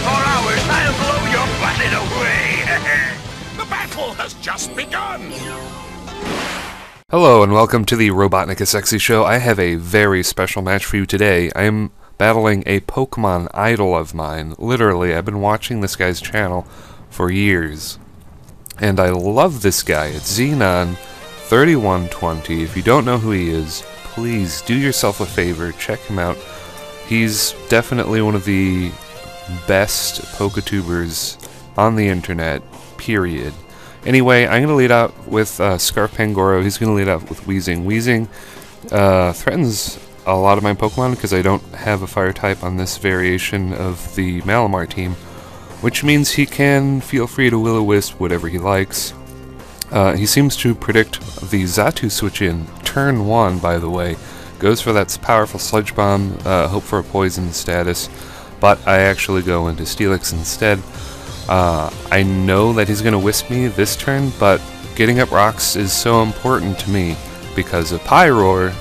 24 hours, I'll blow your planet away! The battle has just begun! Hello and welcome to the RobotnikIsSexy show. I have a very special match for you today. I am battling a Pokemon idol of mine. Literally, I've been watching this guy's channel for years. And I love this guy. It's Xenon3120. If you don't know who he is, please do yourself a favor, check him out. He's definitely one of the best Poketubers on the internet, period. Anyway, I'm going to lead out with Scarf Pangoro. He's going to lead out with Weezing. Weezing threatens a lot of my Pokemon because I don't have a fire type on this variation of the Malamar team, which means he can feel free to Will-O-Wisp whatever he likes. He seems to predict the Xatu switch in turn 1, by the way. Goes for that powerful Sludge Bomb, hope for a poison status, but I actually go into Steelix instead. I know that he's going to Wisp me this turn, but getting up rocks is so important to me because of Pyroar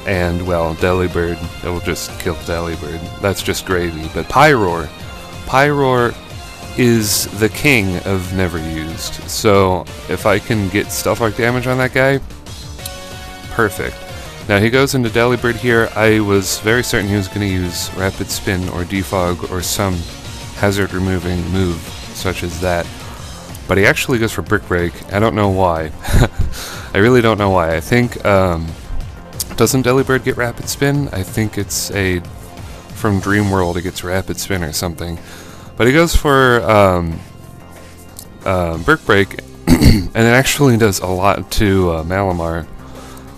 and, well, Delibird. It will just kill Delibird. That's just gravy. But Pyroar is the king of never used. So if I can get Stealth Rock damage on that guy, perfect. Now he goes into Delibird here. I was very certain he was going to use Rapid Spin or Defog or some hazard removing move such as that, but he actually goes for Brick Break. I don't know why. I really don't know why. I think doesn't Delibird get Rapid Spin? I think it's from Dream World it gets Rapid Spin or something, but he goes for Brick Break and it actually does a lot to Malamar.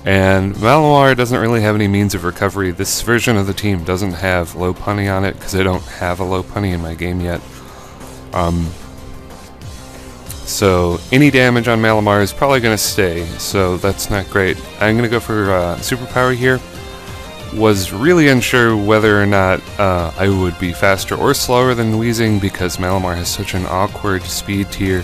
And Malamar doesn't really have any means of recovery. This version of the team doesn't have low punny on it because I don't have a low punny in my game yet. So any damage on Malamar is probably going to stay, so that's not great. I'm going to go for Superpower here. Was really unsure whether or not I would be faster or slower than Weezing because Malamar has such an awkward speed tier.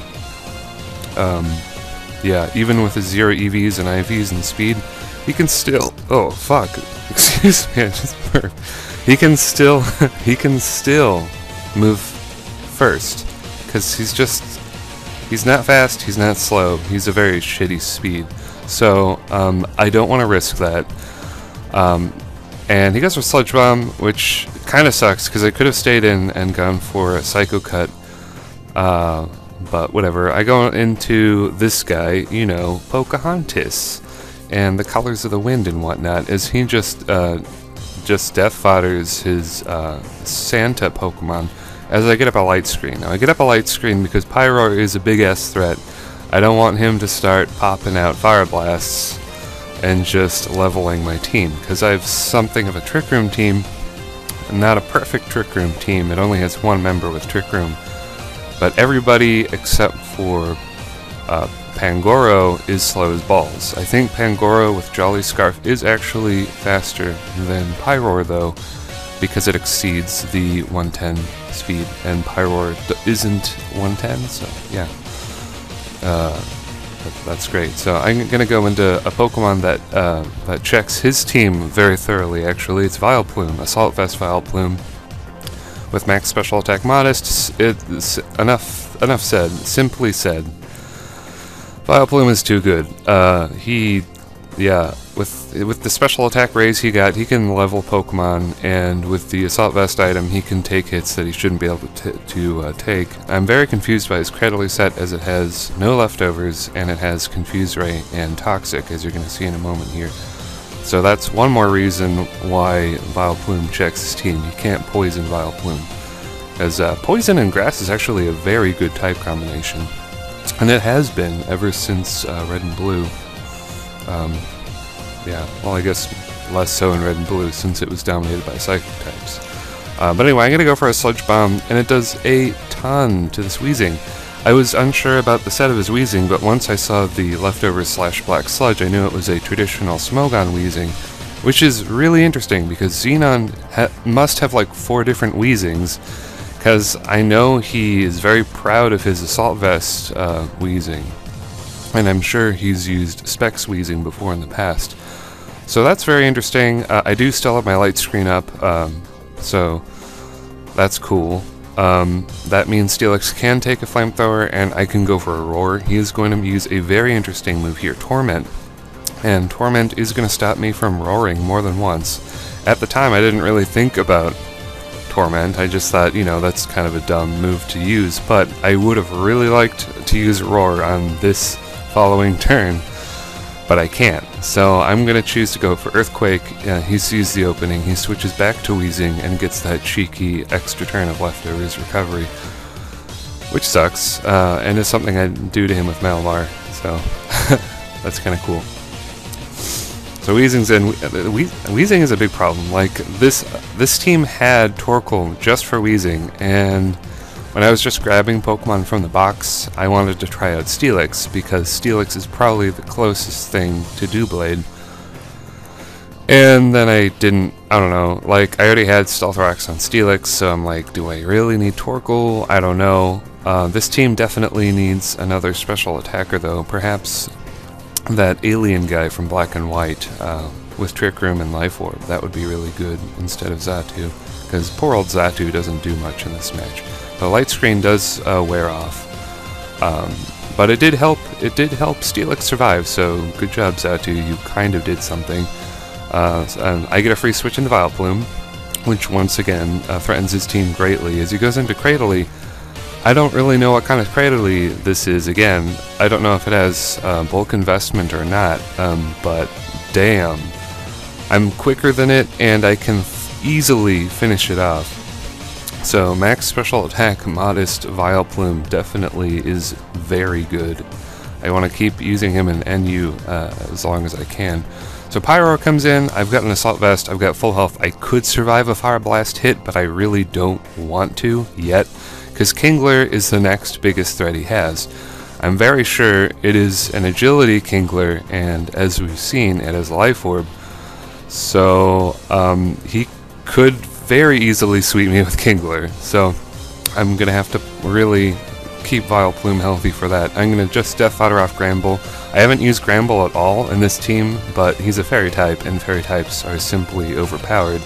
Yeah, even with his 0 EVs and IVs and speed, he can still... Oh, fuck. Excuse me, I just burped. He can still move first. Because he's not fast, he's not slow. He's a very shitty speed. So, I don't want to risk that. And he goes for Sludge Bomb, which kind of sucks, because I could have stayed in and gone for a Psycho Cut. But whatever, I go into this guy, you know, Pocahontas, and the Colors of the Wind and whatnot, as he just death fodders his Santa Pokemon as I get up a light screen. Now I get up a light screen because Pyroar is a big ass threat. I don't want him to start popping out Fire Blasts and just leveling my team, because I have something of a Trick Room team, not a perfect Trick Room team. It only has one member with Trick Room. But everybody except for Pangoro is slow as balls. I think Pangoro with Jolly Scarf is actually faster than Pyroar though, because it exceeds the 110 speed, and Pyroar isn't 110, so yeah. That's great. So I'm going to go into a Pokemon that checks his team very thoroughly actually. It's Vileplume, Assault Vest Vileplume. With max special attack modest, it's enough said. Simply said. Vileplume is too good. With the special attack raise he got, he can level Pokemon, and with the Assault Vest item, he can take hits that he shouldn't be able to take. I'm very confused by his Cradily set, as it has no leftovers, and it has Confuse Ray and Toxic, as you're going to see in a moment here. So that's one more reason why Vileplume checks his team. You can't poison Vileplume, as poison and grass is actually a very good type combination, and it has been ever since Red and Blue. Yeah, well, I guess less so in Red and Blue since it was dominated by Psychic types. But anyway, I'm gonna go for a Sludge Bomb, and it does a ton to this Weezing. I was unsure about the set of his Weezing, but once I saw the leftover / Black Sludge, I knew it was a traditional Smogon Weezing, which is really interesting because Xenon must have like 4 different Weezings, because I know he is very proud of his Assault Vest Weezing, and I'm sure he's used Specs Weezing before in the past. So that's very interesting. I do still have my light screen up, so that's cool. that means Steelix can take a flamethrower, and I can go for a roar. He is going to use a very interesting move here, Torment. And Torment is going to stop me from roaring more than once. At the time, I didn't really think about Torment. I just thought, you know, that's kind of a dumb move to use, but I would have really liked to use Roar on this following turn, but I can't. So I'm going to choose to go for Earthquake. He sees the opening, he switches back to Wheezing, and gets that cheeky extra turn of Leftovers Recovery, which sucks, and is something I do to him with Malamar, so that's kind of cool. So Wheezing is a big problem. Like, this team had Torkoal just for Wheezing, and when I was just grabbing Pokemon from the box, I wanted to try out Steelix, because Steelix is probably the closest thing to Doublade. And then I don't know, like, I already had Stealth Rocks on Steelix, so I'm like, do I really need Torkoal? I don't know. This team definitely needs another special attacker, though. Perhaps that alien guy from Black and White with Trick Room and Life Orb. That would be really good instead of Xatu, because poor old Xatu doesn't do much in this match. The light screen does wear off, but it did help Steelix survive, so good job, Xatu. You kind of did something. And I get a free switch into Vileplume, which once again threatens his team greatly. As he goes into Cradily, I don't really know what kind of Cradily this is. Again, I don't know if it has bulk investment or not, but damn. I'm quicker than it, and I can easily finish it off. So max special attack, modest Vileplume definitely is very good. I want to keep using him in NU as long as I can. So Pyro comes in, I've got an Assault Vest, I've got full health. I could survive a Fire Blast hit, but I really don't want to yet, because Kingler is the next biggest threat he has. I'm very sure it is an Agility Kingler, and as we've seen, it has Life Orb. So he could very easily sweep me with Kingler. So I'm going to have to really keep Vileplume healthy for that. I'm going to just Death Fodder off Gramble. I haven't used Gramble at all in this team, but he's a Fairy type, and Fairy types are simply overpowered.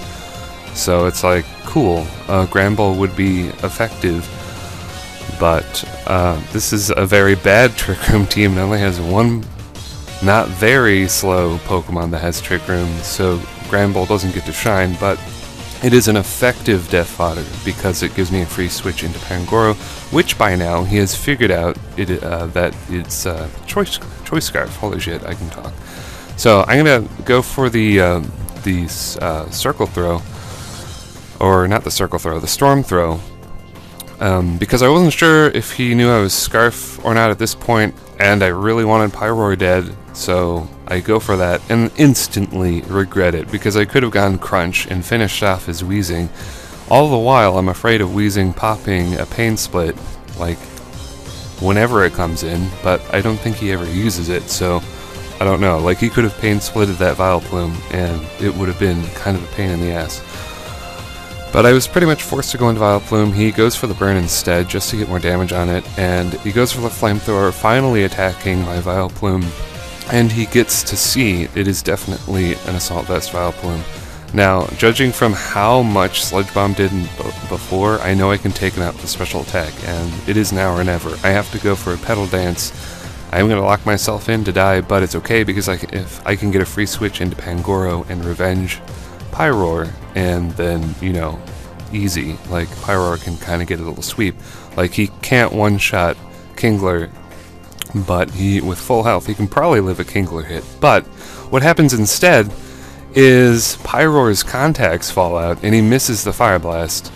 So it's like, cool, Gramble would be effective, but this is a very bad Trick Room team. It only has one not very slow Pokemon that has Trick Room, so Gramble doesn't get to shine, but it is an effective Death Fodder because it gives me a free switch into Pangoro, which by now he has figured out that it's Choice Scarf. Holy shit, I can talk. So I'm gonna go for the Circle Throw, or not the Circle Throw, the Storm Throw, because I wasn't sure if he knew I was Scarf or not at this point, and I really wanted Pyroar dead, so I go for that and instantly regret it, because I could have gone Crunch and finished off his Wheezing. All the while, I'm afraid of Wheezing popping a Pain Split, like, whenever it comes in, but I don't think he ever uses it, so I don't know. Like, he could have Pain Splitted that Vileplume, and it would have been kind of a pain in the ass. But I was pretty much forced to go into Vileplume. He goes for the Burn instead, just to get more damage on it, and he goes for the Flamethrower, finally attacking my Vileplume, and he gets to see it is definitely an Assault Vest Vileplume. Now, judging from how much Sludge Bomb did before, I know I can take him out with a special attack, and it is now or never. I have to go for a Petal Dance. I'm going to lock myself in to die, but it's okay, because if I can get a free switch into Pangoro and Revenge Pyroar, and then, you know, easy. Like, Pyroar can kind of get a little sweep. Like, he can't one-shot Kingler, but with full health, he can probably live a Kingler hit. But what happens instead is Pyroar's contacts fall out, and he misses the Fire Blast.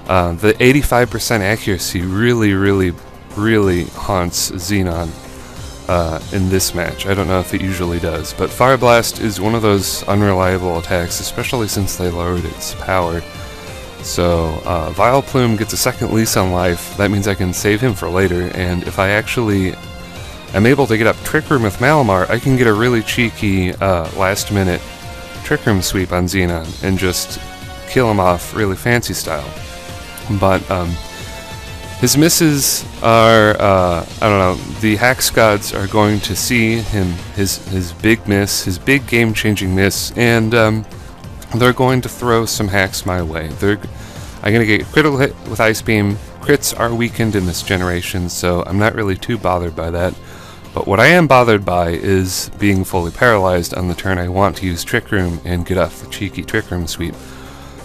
The 85% accuracy really haunts Xenon in this match. I don't know if it usually does, but Fire Blast is one of those unreliable attacks, especially since they lowered its power. So Vileplume gets a second lease on life. That means I can save him for later, and if I actually am able to get up Trick Room with Malamar, I can get a really cheeky last minute Trick Room sweep on Xenon and just kill him off really fancy style. But his misses are, I don't know, the Hax Gods are going to see him, his big miss, his big game-changing miss, and they're going to throw some hacks my way. I'm going to get critical hit with Ice Beam. Crits are weakened in this generation, so I'm not really too bothered by that. But what I am bothered by is being fully paralyzed on the turn I want to use Trick Room and get off the cheeky Trick Room sweep.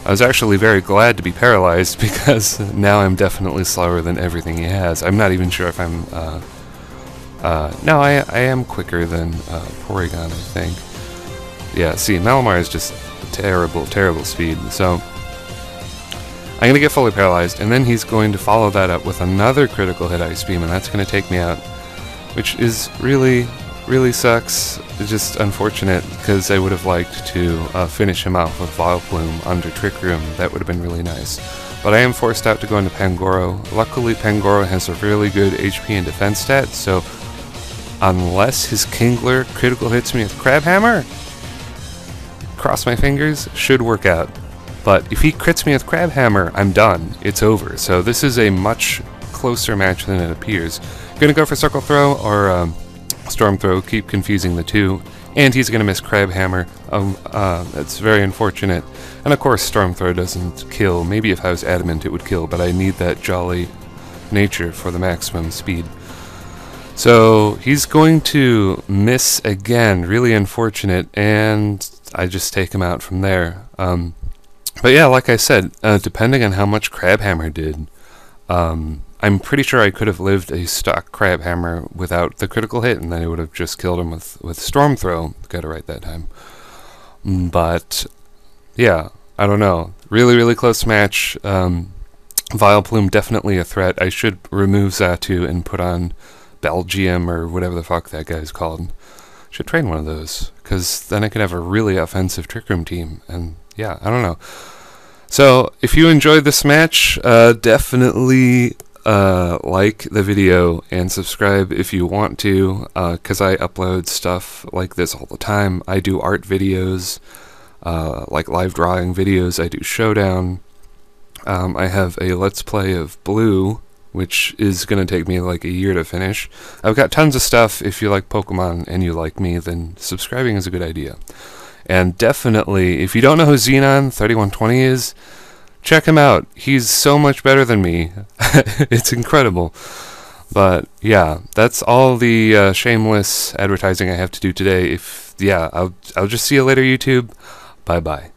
I was actually very glad to be paralyzed because now I'm definitely slower than everything he has. I'm not even sure if I'm... no, I am quicker than Porygon, I think. Yeah, see, Malamar is just terrible, terrible speed. So I'm going to get fully paralyzed, and then he's going to follow that up with another critical hit Ice Beam, and that's going to take me out, which is really, really sucks. It's just unfortunate, because I would have liked to finish him off with Vileplume under Trick Room. That would have been really nice. But I am forced out to go into Pangoro. Luckily, Pangoro has a really good HP and defense stat, so unless his Kingler critical hits me with Crab Hammer, cross my fingers, should work out. But if he crits me with Crab Hammer, I'm done. It's over. So this is a much closer match than it appears. Gonna go for Circle Throw or Storm Throw, keep confusing the two. And he's gonna miss Crab Hammer. That's very unfortunate. And of course Storm Throw doesn't kill. Maybe if I was adamant it would kill, but I need that jolly nature for the maximum speed. So he's going to miss again, really unfortunate, and I just take him out from there. But yeah, like I said, depending on how much Crab Hammer did, I'm pretty sure I could have lived a stock Crab Hammer without the critical hit, and then I would have just killed him with Storm Throw. Got it right that time. But yeah, I don't know. Really, really close match. Vileplume definitely a threat. I should remove Xatu and put on Belgium or whatever the fuck that guy's called. Should train one of those, because then I could have a really offensive Trick Room team. And yeah, I don't know. So if you enjoyed this match, definitely like the video and subscribe if you want to, because I upload stuff like this all the time. I do art videos, like live drawing videos. I do Showdown. I have a Let's Play of Blue, which is going to take me like a year to finish. I've got tons of stuff. If you like Pokemon and you like me, then subscribing is a good idea. And definitely, if you don't know who Xenon3120 is, check him out. He's so much better than me. It's incredible. But yeah, that's all the shameless advertising I have to do today. I'll just see you later, YouTube. Bye bye.